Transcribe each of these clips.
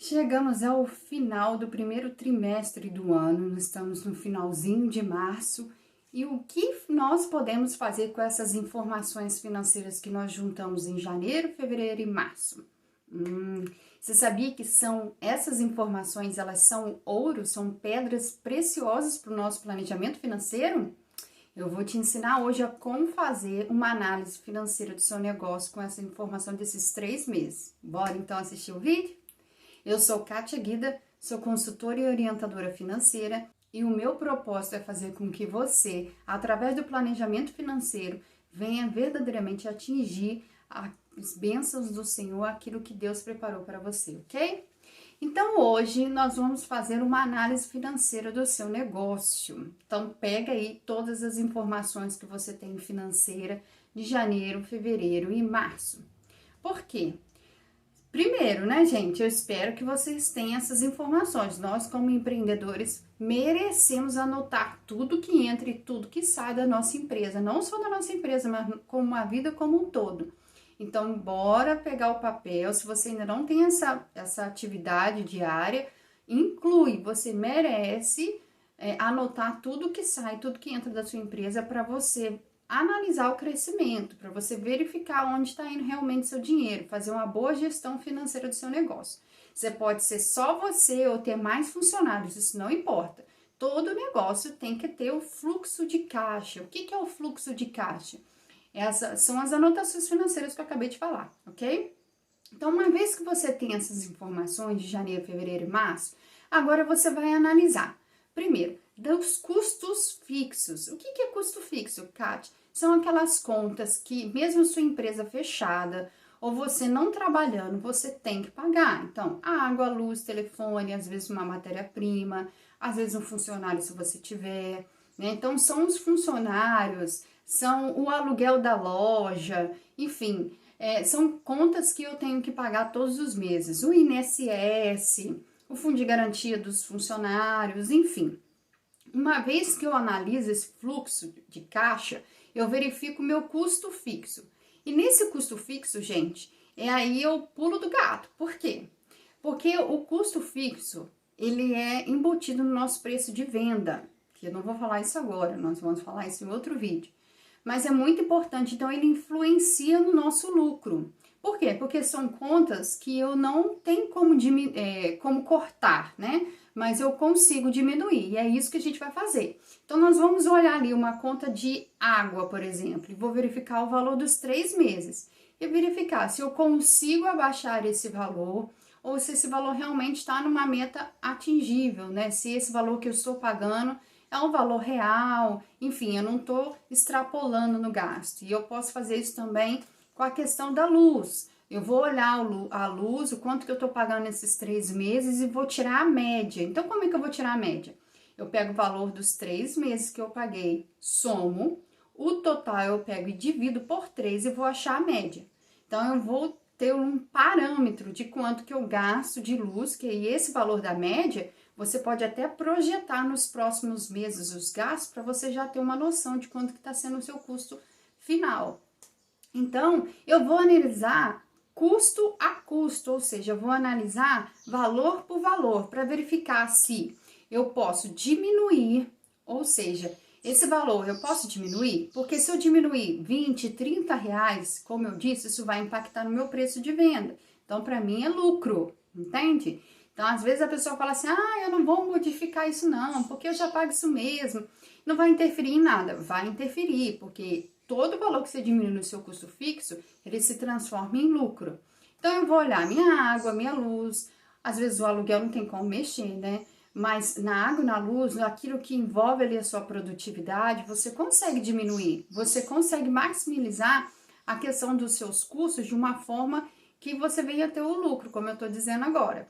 Chegamos ao final do primeiro trimestre do ano, estamos no finalzinho de março e o que nós podemos fazer com essas informações financeiras que nós juntamos em janeiro, fevereiro e março? Você sabia que essas informações, elas são ouro, são pedras preciosas para o nosso planejamento financeiro? Eu vou te ensinar hoje a como fazer uma análise financeira do seu negócio com essa informação desses 3 meses. Bora então assistir o vídeo? Eu sou Kátia Guida, sou consultora e orientadora financeira e o meu propósito é fazer com que você, através do planejamento financeiro, venha verdadeiramente atingir as bênçãos do Senhor, aquilo que Deus preparou para você, ok? Então hoje nós vamos fazer uma análise financeira do seu negócio. Então pega aí todas as informações que você tem financeira de janeiro, fevereiro e março. Por quê? Primeiro, né, gente, eu espero que vocês tenham essas informações. Nós, como empreendedores, merecemos anotar tudo que entra e tudo que sai da nossa empresa. Não só da nossa empresa, mas como a vida como um todo. Então, bora pegar o papel. Se você ainda não tem essa atividade diária, inclui. Você merece anotar tudo que sai, tudo que entra da sua empresa para você analisar o crescimento, para você verificar onde está indo realmente seu dinheiro, fazer uma boa gestão financeira do seu negócio. Você pode ser só você ou ter mais funcionários, isso não importa. Todo negócio tem que ter o fluxo de caixa. O que é o fluxo de caixa? Essas são as anotações financeiras que eu acabei de falar, ok? Então, uma vez que você tem essas informações de janeiro, fevereiro e março, agora você vai analisar. Primeiro, dos custos fixos. O que é custo fixo, Kátia? São aquelas contas que, mesmo sua empresa fechada ou você não trabalhando, você tem que pagar. Então, água, luz, telefone, às vezes uma matéria-prima, às vezes um funcionário se você tiver, né? Então, são os funcionários, são o aluguel da loja, enfim, são contas que eu tenho que pagar todos os meses. O INSS, o Fundo de Garantia dos Funcionários, enfim. Uma vez que eu analiso esse fluxo de caixa, eu verifico o meu custo fixo. E nesse custo fixo, gente, aí eu pulo do gato. Por quê? Porque o custo fixo, ele é embutido no nosso preço de venda. Que eu não vou falar isso agora, nós vamos falar isso em outro vídeo. Mas é muito importante, então ele influencia no nosso lucro. Por quê? Porque são contas que eu não tenho como cortar, né? Mas eu consigo diminuir, e é isso que a gente vai fazer. Então, nós vamos olhar ali uma conta de água, por exemplo, e vou verificar o valor dos 3 meses. E verificar se eu consigo abaixar esse valor, ou se esse valor realmente está numa meta atingível, né? Se esse valor que eu estou pagando é um valor real, enfim, eu não estou extrapolando no gasto. E eu posso fazer isso também com a questão da luz. Eu vou olhar a luz, o quanto que eu estou pagando nesses 3 meses e vou tirar a média. Então, como é que eu vou tirar a média? Eu pego o valor dos 3 meses que eu paguei, somo, o total eu pego e divido por 3 e vou achar a média. Então, eu vou ter um parâmetro de quanto que eu gasto de luz, que é esse valor da média, você pode até projetar nos próximos meses os gastos para você já ter uma noção de quanto que está sendo o seu custo final. Então, eu vou analisar custo a custo, ou seja, eu vou analisar valor por valor para verificar se eu posso diminuir, ou seja, esse valor eu posso diminuir, porque se eu diminuir 20, 30 reais, como eu disse, isso vai impactar no meu preço de venda. Então, para mim é lucro, entende? Então, às vezes a pessoa fala assim, eu não vou modificar isso não, porque eu já pago isso mesmo. Não vai interferir em nada, vai interferir, porque todo valor que você diminui no seu custo fixo, ele se transforma em lucro. Então, eu vou olhar minha água, minha luz, às vezes o aluguel não tem como mexer, né? Mas na água e na luz, aquilo que envolve ali a sua produtividade, você consegue diminuir, você consegue maximizar a questão dos seus custos de uma forma que você venha ter o lucro, como eu estou dizendo agora.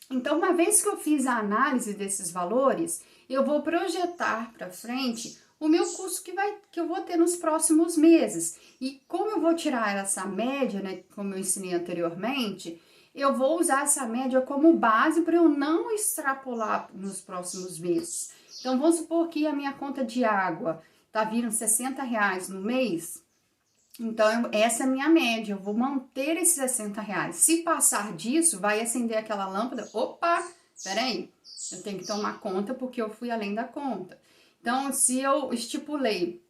Então, uma vez que eu fiz a análise desses valores, eu vou projetar para frente o meu custo que eu vou ter nos próximos meses. E como eu vou tirar essa média, né, como eu ensinei anteriormente, eu vou usar essa média como base para eu não extrapolar nos próximos meses. Então, vamos supor que a minha conta de água tá vindo 60 reais no mês. Então, essa é a minha média, eu vou manter esses R$ 60. Se passar disso, vai acender aquela lâmpada, opa, peraí, eu tenho que tomar conta porque eu fui além da conta. Então, se eu estipulei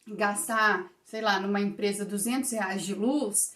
gastar, sei lá, numa empresa R$ 200 de luz,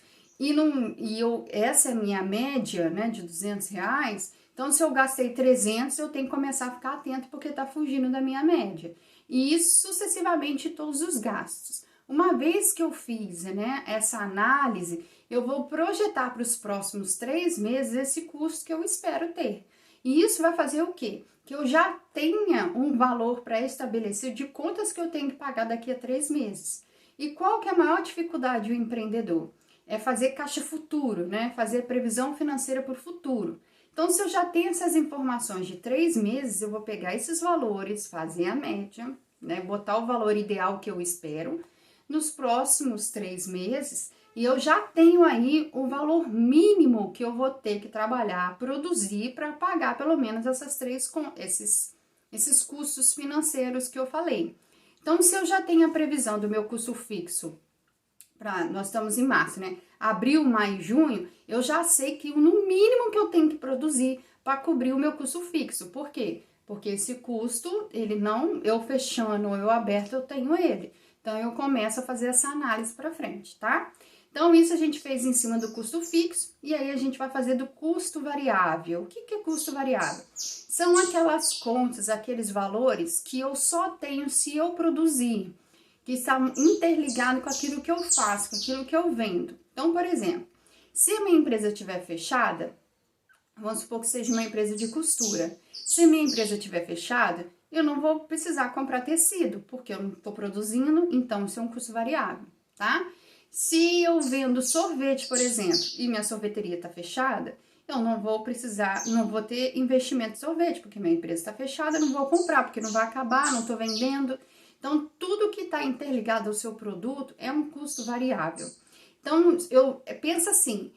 essa é a minha média, né, de R$ 200, então se eu gastei 300, eu tenho que começar a ficar atento porque tá fugindo da minha média. E isso sucessivamente todos os gastos. Uma vez que eu fiz, né, essa análise, eu vou projetar para os próximos 3 meses esse custo que eu espero ter. E isso vai fazer o quê? Que eu já tenha um valor pré-estabelecido de contas que eu tenho que pagar daqui a 3 meses. E qual que é a maior dificuldade do empreendedor? É fazer caixa futuro, né? Fazer previsão financeira para o futuro. Então, se eu já tenho essas informações de 3 meses, eu vou pegar esses valores, fazer a média, né? Botar o valor ideal que eu espero nos próximos 3 meses, e eu já tenho aí o valor mínimo que eu vou ter que trabalhar, produzir para pagar pelo menos esses custos financeiros que eu falei. Então, se eu já tenho a previsão do meu custo fixo, nós estamos em março, né? Abril, maio, junho, eu já sei que no mínimo que eu tenho que produzir para cobrir o meu custo fixo. Por quê? Porque esse custo, ele não, eu fechando ou eu aberto, eu tenho ele. Então, eu começo a fazer essa análise para frente, tá? Então, isso a gente fez em cima do custo fixo, e aí a gente vai fazer do custo variável. O que é custo variável? São aquelas contas, aqueles valores que eu só tenho se eu produzir, que estão interligados com aquilo que eu faço, com aquilo que eu vendo. Então, por exemplo, se a minha empresa estiver fechada, vamos supor que seja uma empresa de costura. Se a minha empresa estiver fechada, eu não vou precisar comprar tecido, porque eu não estou produzindo, então isso é um custo variável, tá? Se eu vendo sorvete, por exemplo, e minha sorveteria está fechada, eu não vou precisar, não vou ter investimento em sorvete, porque minha empresa está fechada, eu não vou comprar, porque não vai acabar, não estou vendendo. Então, tudo que está interligado ao seu produto é um custo variável. Então, penso assim,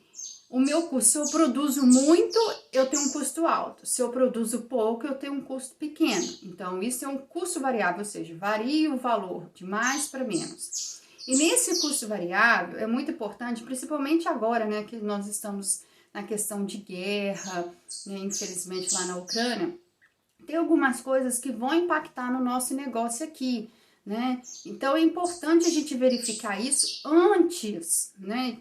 o meu custo, se eu produzo muito, eu tenho um custo alto. Se eu produzo pouco, eu tenho um custo pequeno. Então, isso é um custo variável, ou seja, varia o valor de mais para menos. E nesse custo variável, é muito importante, principalmente agora, né, que nós estamos na questão de guerra, né, infelizmente lá na Ucrânia, tem algumas coisas que vão impactar no nosso negócio aqui, né? Então é importante a gente verificar isso antes, né,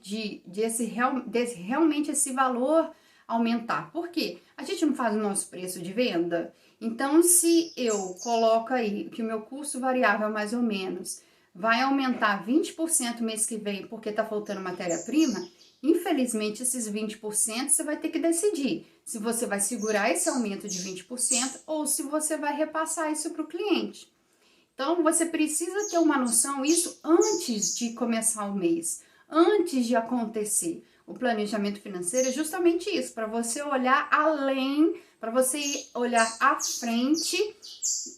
realmente esse valor aumentar. Por quê? A gente não faz o nosso preço de venda. Então, se eu coloco aí que o meu custo variável mais ou menos vai aumentar 20% mês que vem porque tá faltando matéria-prima, infelizmente esses 20% você vai ter que decidir se você vai segurar esse aumento de 20% ou se você vai repassar isso para o cliente. Então, você precisa ter uma noção isso antes de começar o mês, antes de acontecer. O planejamento financeiro é justamente isso, para você olhar além, para você olhar à frente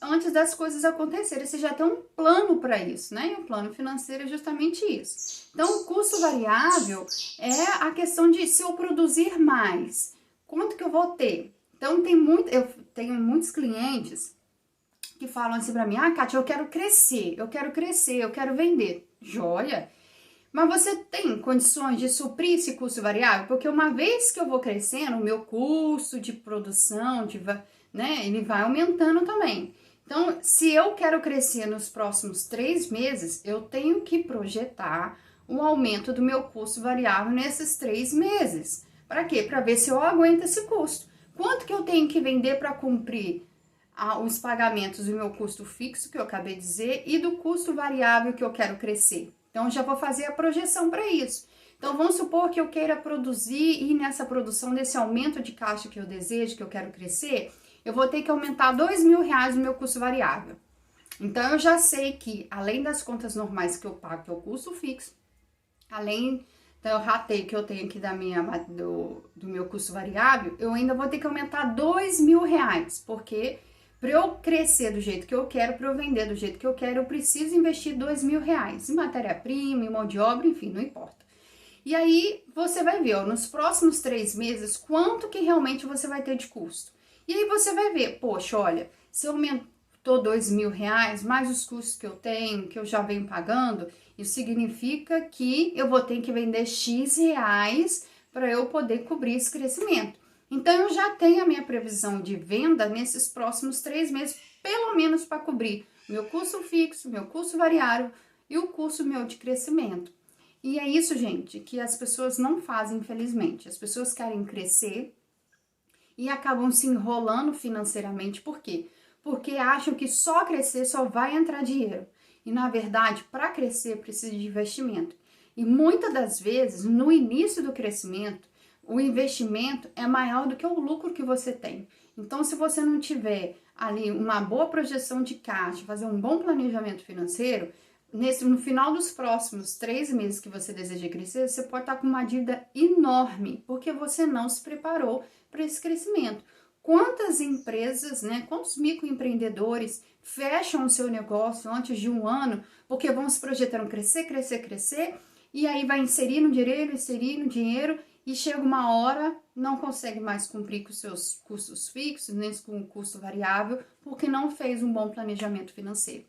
antes das coisas acontecerem. Você já tem um plano para isso, né? E o plano financeiro é justamente isso. Então, o custo variável é a questão de se eu produzir mais, quanto que eu vou ter? Então, eu tenho muitos clientes que falam assim pra mim, Kátia, eu quero crescer, eu quero vender. Joia! Mas você tem condições de suprir esse custo variável? Porque uma vez que eu vou crescendo, o meu custo de produção, né, ele vai aumentando também. Então, se eu quero crescer nos próximos 3 meses, eu tenho que projetar um aumento do meu custo variável nesses 3 meses. Para quê? Para ver se eu aguento esse custo. Quanto que eu tenho que vender para cumprir os pagamentos do meu custo fixo, que eu acabei de dizer, e do custo variável que eu quero crescer. Então, já vou fazer a projeção para isso. Então, vamos supor que eu queira produzir e nessa produção, nesse aumento de caixa que eu desejo, que eu quero crescer, eu vou ter que aumentar R$ 2.000 no meu custo variável. Então, eu já sei que, além das contas normais que eu pago, que é o custo fixo, então, eu ratei que eu tenho aqui do meu custo variável, eu ainda vou ter que aumentar R$ 2.000, porque para eu crescer do jeito que eu quero, para eu vender do jeito que eu quero, eu preciso investir R$ 2.000 em matéria-prima, em mão de obra, enfim, não importa. E aí você vai ver, ó, nos próximos 3 meses, quanto que realmente você vai ter de custo. E aí você vai ver, poxa, olha, se aumentou R$ 2.000, mais os custos que eu tenho, que eu já venho pagando, Isso significa que eu vou ter que vender X reais para eu poder cobrir esse crescimento. Então, eu já tenho a minha previsão de venda nesses próximos 3 meses, pelo menos para cobrir meu custo fixo, meu custo variável e o custo meu de crescimento. E é isso, gente, que as pessoas não fazem, infelizmente. As pessoas querem crescer e acabam se enrolando financeiramente. Por quê? Porque acham que só crescer só vai entrar dinheiro. E, na verdade, para crescer precisa de investimento. E muitas das vezes, no início do crescimento, o investimento é maior do que o lucro que você tem. Então, se você não tiver ali uma boa projeção de caixa, fazer um bom planejamento financeiro, no final dos próximos 3 meses que você deseja crescer, você pode estar com uma dívida enorme, porque você não se preparou para esse crescimento. Quantas empresas, né, quantos microempreendedores fecham o seu negócio antes de 1 ano, porque vão se projetando crescer, e aí vai inserindo dinheiro, e chega uma hora, não consegue mais cumprir com os seus custos fixos, nem com o custo variável, porque não fez um bom planejamento financeiro.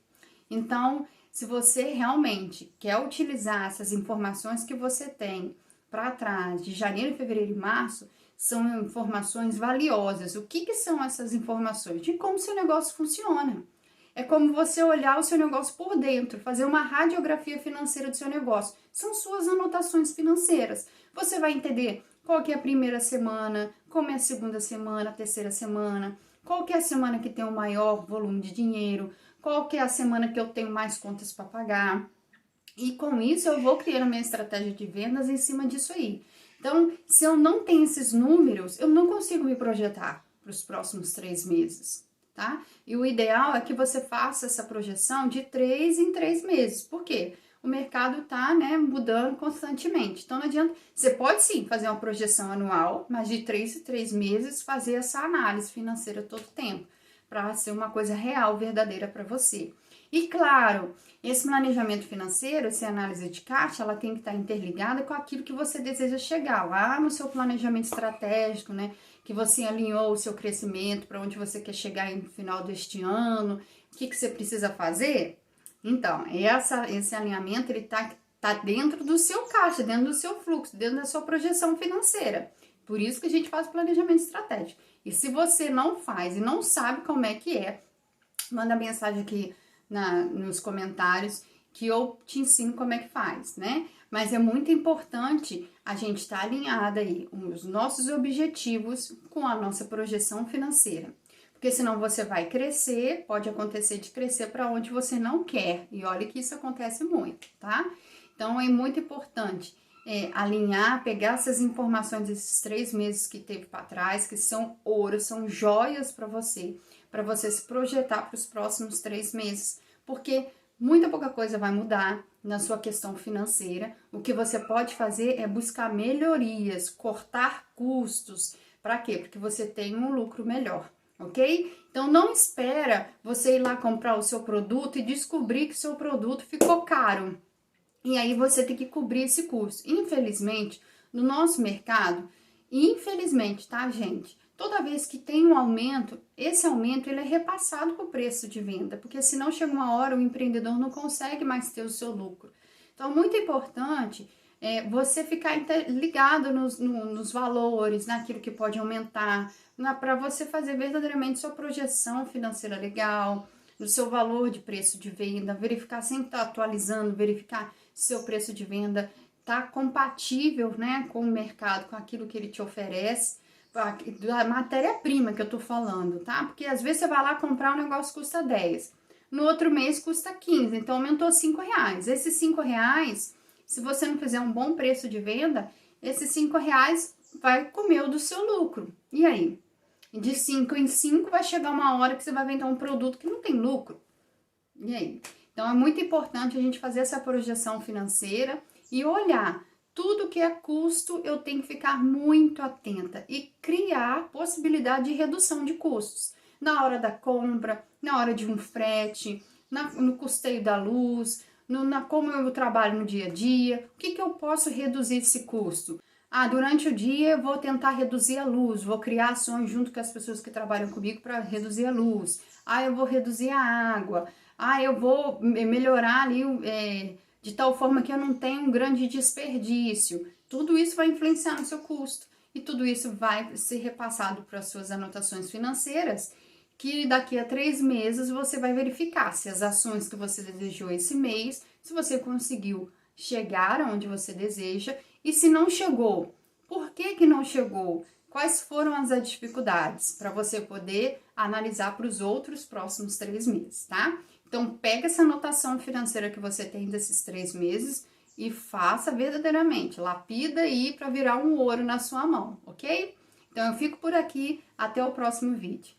Então, se você realmente quer utilizar essas informações que você tem para trás, de janeiro, fevereiro e março, são informações valiosas. O que são essas informações? De como seu negócio funciona. É como você olhar o seu negócio por dentro, fazer uma radiografia financeira do seu negócio. São suas anotações financeiras. Você vai entender qual que é a primeira semana, como é a segunda semana, a terceira semana, qual que é a semana que tem o maior volume de dinheiro, qual que é a semana que eu tenho mais contas para pagar. E com isso eu vou criando a minha estratégia de vendas em cima disso aí. Então, se eu não tenho esses números, eu não consigo me projetar para os próximos 3 meses, tá? E o ideal é que você faça essa projeção de 3 em 3 meses. Por quê? O mercado tá, né, mudando constantemente. Então, não adianta... Você pode sim fazer uma projeção anual, mas de 3 em 3 meses fazer essa análise financeira todo tempo, para ser uma coisa real, verdadeira para você. E claro, esse planejamento financeiro, essa análise de caixa, ela tem que estar interligada com aquilo que você deseja chegar lá no seu planejamento estratégico, né? Que você alinhou o seu crescimento, para onde você quer chegar no final deste ano, o que você precisa fazer. Então, esse alinhamento, ele tá dentro do seu caixa, dentro do seu fluxo, dentro da sua projeção financeira. Por isso que a gente faz planejamento estratégico. E se você não faz e não sabe como é que é, manda mensagem aqui nos comentários que eu te ensino como é que faz, né? Mas é muito importante a gente estar alinhada aí, os nossos objetivos com a nossa projeção financeira. Porque senão você vai crescer, pode acontecer de crescer para onde você não quer. E olha que isso acontece muito, tá? Então é muito importante alinhar, pegar essas informações desses 3 meses que teve para trás, que são ouro, são joias para você se projetar para os próximos 3 meses, porque muita pouca coisa vai mudar na sua questão financeira. O que você pode fazer é buscar melhorias, cortar custos. Para quê? Porque você tem um lucro melhor, ok? Então não espera você ir lá comprar o seu produto e descobrir que seu produto ficou caro. E aí você tem que cobrir esse custo. Infelizmente, no nosso mercado, infelizmente, tá, gente? Toda vez que tem um aumento, esse aumento ele é repassado para o preço de venda, porque senão chega uma hora o empreendedor não consegue mais ter o seu lucro. Então, muito importante você ficar ligado nos valores, naquilo que pode aumentar, para você fazer verdadeiramente sua projeção financeira legal, no seu valor de preço de venda, verificar, sempre estar atualizando, verificar se seu preço de venda está compatível, né, com o mercado, com aquilo que ele te oferece, da matéria-prima que eu tô falando, tá? Porque às vezes você vai lá comprar um negócio que custa 10, no outro mês custa 15, então aumentou 5 reais. Esses 5 reais, se você não fizer um bom preço de venda, esses 5 reais vai comer o do seu lucro. E aí? De 5 em 5 vai chegar uma hora que você vai vender um produto que não tem lucro. E aí? Então é muito importante a gente fazer essa projeção financeira e olhar tudo que é custo, eu tenho que ficar muito atenta e criar possibilidade de redução de custos. Na hora da compra, na hora de um frete, no custeio da luz, como eu trabalho no dia a dia, o que eu posso reduzir esse custo? Durante o dia eu vou tentar reduzir a luz, vou criar ações junto com as pessoas que trabalham comigo para reduzir a luz. Eu vou reduzir a água. Eu vou melhorar ali de tal forma que eu não tenha um grande desperdício. Tudo isso vai influenciar no seu custo e tudo isso vai ser repassado para as suas anotações financeiras, que daqui a 3 meses você vai verificar se as ações que você desejou esse mês, se você conseguiu chegar aonde você deseja e se não chegou, por que que não chegou? Quais foram as dificuldades para você poder analisar para os outros próximos 3 meses, tá? Então, pega essa anotação financeira que você tem desses 3 meses e faça verdadeiramente, lapida aí para virar um ouro na sua mão, ok? Então, eu fico por aqui, até o próximo vídeo.